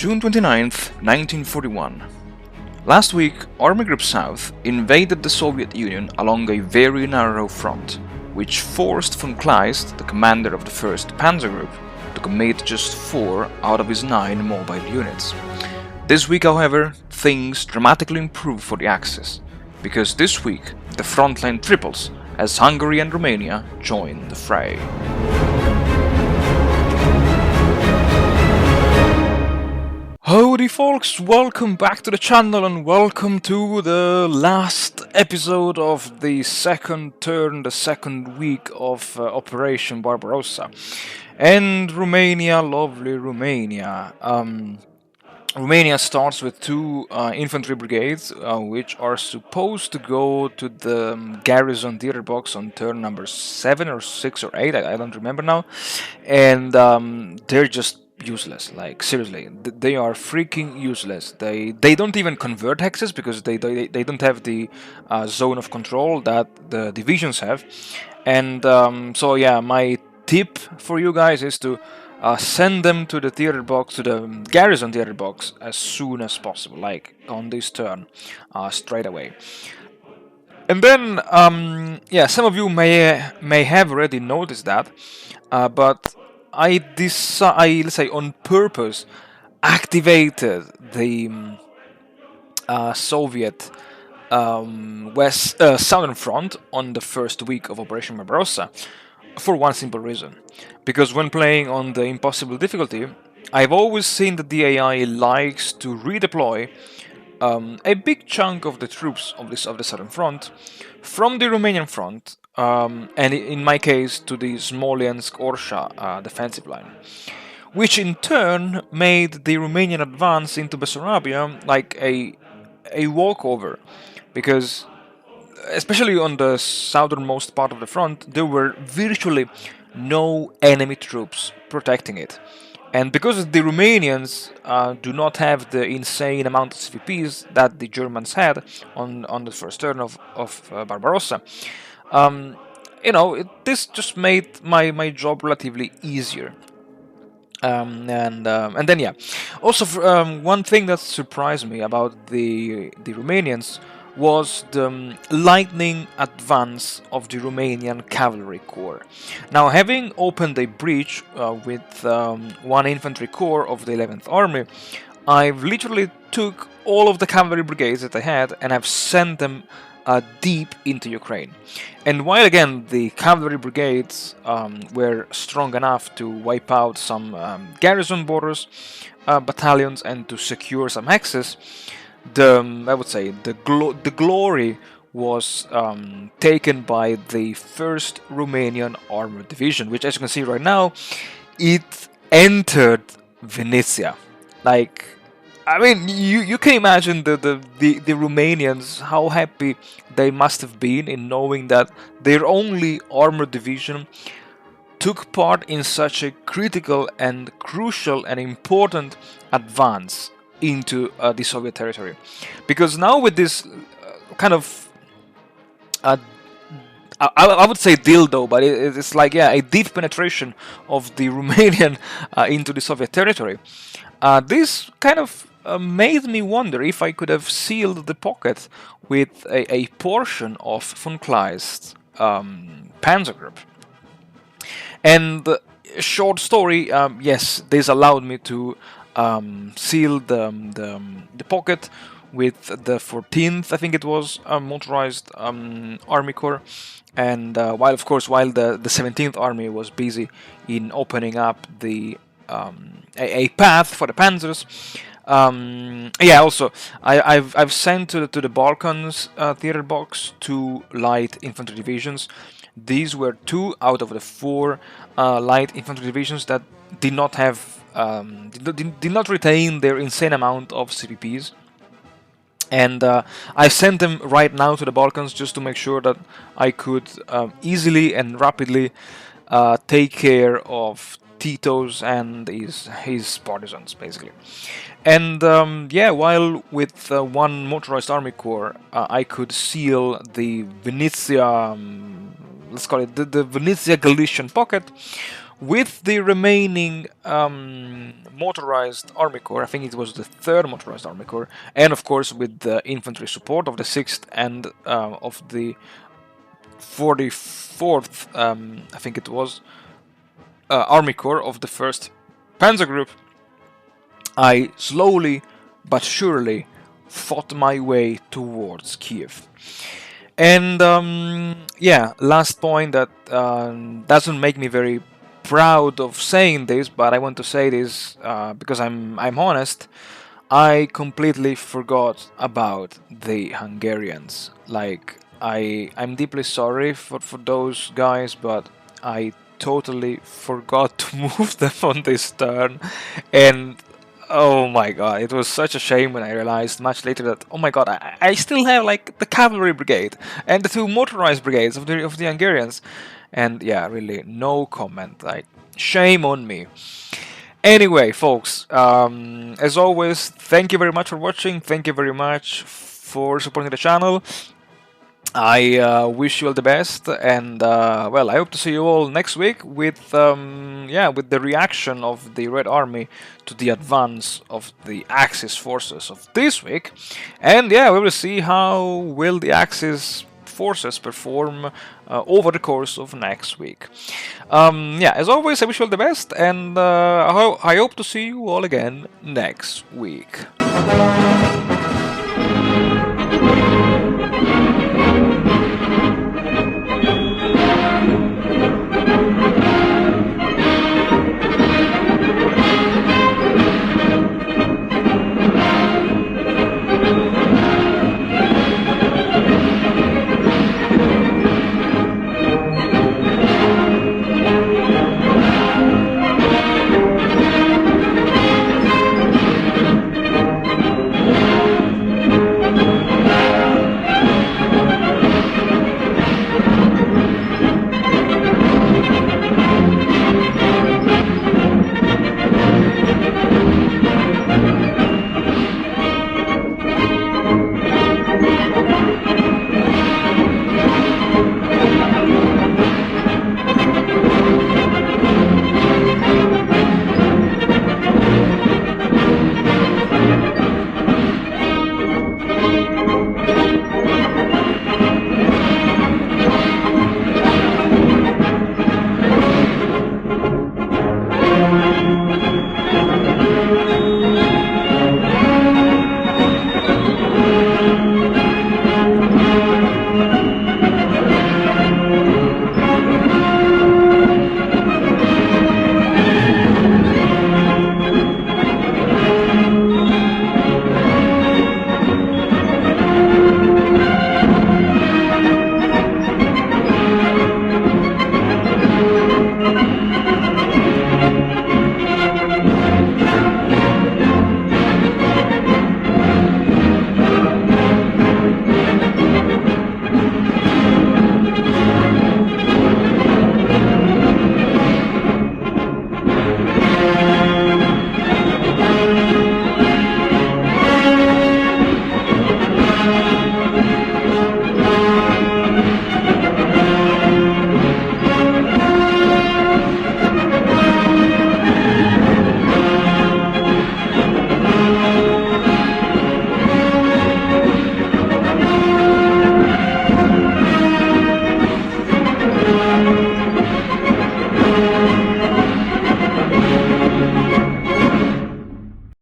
June 29th, 1941. Last week, Army Group South invaded the Soviet Union along a very narrow front, which forced von Kleist, the commander of the 1st Panzer Group, to commit just 4 out of his 9 mobile units. This week, however, things dramatically improved for the Axis, because this week the front line triples as Hungary and Romania join the fray. Howdy folks, welcome back to the channel and welcome to the last episode of the second turn, the second week of Operation Barbarossa. And Romania, lovely Romania. Romania starts with 2 infantry brigades, which are supposed to go to the garrison theater box on turn number 7 or 6 or 8, I don't remember now. And they're just useless, like seriously, they are freaking useless. They don't even convert hexes because they don't have the zone of control that the divisions have. And so yeah, my tip for you guys is to send them to the theater box, to the garrison theater box, as soon as possible, like on this turn, straight away. And then yeah, some of you may have already noticed that, but let's say on purpose, activated the Soviet southern front on the first week of Operation Barbarossa for one simple reason. Because when playing on the impossible difficulty, I've always seen that the AI likes to redeploy a big chunk of the troops of the southern front from the Romanian front, and in my case to the Smolensk-Orsha defensive line, which in turn made the Romanian advance into Bessarabia like a walkover, because especially on the southernmost part of the front there were virtually no enemy troops protecting it. And because the Romanians do not have the insane amount of CVPs that the Germans had on the first turn of Barbarossa, you know, this just made my job relatively easier. And then yeah, also one thing that surprised me about the Romanians was the lightning advance of the Romanian Cavalry Corps. Now, having opened a breach with 1 infantry corps of the 11th Army, I've literally took all of the cavalry brigades that I had and I've sent them deep into Ukraine. And while again the cavalry brigades were strong enough to wipe out some garrison borders battalions and to secure some hexes, I would say the glory was taken by the 1st Romanian Armored Division, which, as you can see right now, it entered Venetia. Like, I mean, you can imagine the Romanians, how happy they must have been in knowing that their only armored division took part in such a critical and crucial and important advance into the Soviet territory. Because now with this kind of I would say dildo, but it's like, yeah, a deep penetration of the Romanian into the Soviet territory. This kind of made me wonder if I could have sealed the pocket with a portion of von Kleist's Panzer Group. And short story, yes, this allowed me to seal the pocket with the 14th, I think it was, motorized Army Corps, and while the 17th Army was busy in opening up the a path for the Panzers. Yeah, also I've sent to the Balkans theater box 2 light infantry divisions. These were 2 out of the 4 light infantry divisions that did not have did not retain their insane amount of CVPs. And I sent them right now to the Balkans just to make sure that I could easily and rapidly take care of Tito's and his partisans, basically. And yeah, while with 1 motorized army corps I could seal the Venetia, let's call it the Venetia Galician pocket, with the remaining motorized Army Corps. I think it was the third motorized Army Corps, and of course with the infantry support of the 6th and of the 44th, I think it was, Army Corps of the 1st Panzer Group, I slowly but surely fought my way towards Kiev. And yeah, last point that doesn't make me very proud of saying this, but I want to say this because I'm honest. I completely forgot about the Hungarians. Like I'm deeply sorry for those guys, but I totally forgot to move them on this turn, and oh my god, it was such a shame when I realized much later that, oh my god, I still have like the cavalry brigade and the 2 motorized brigades of the Hungarians, and yeah, really no comment. Like, shame on me. Anyway, folks, as always, thank you very much for watching. Thank you very much for supporting the channel. I wish you all the best, and well, I hope to see you all next week with yeah, with the reaction of the Red Army to the advance of the Axis forces of this week, and yeah, we will see how will the Axis forces perform over the course of next week. Yeah, as always, I wish you all the best, and I hope to see you all again next week.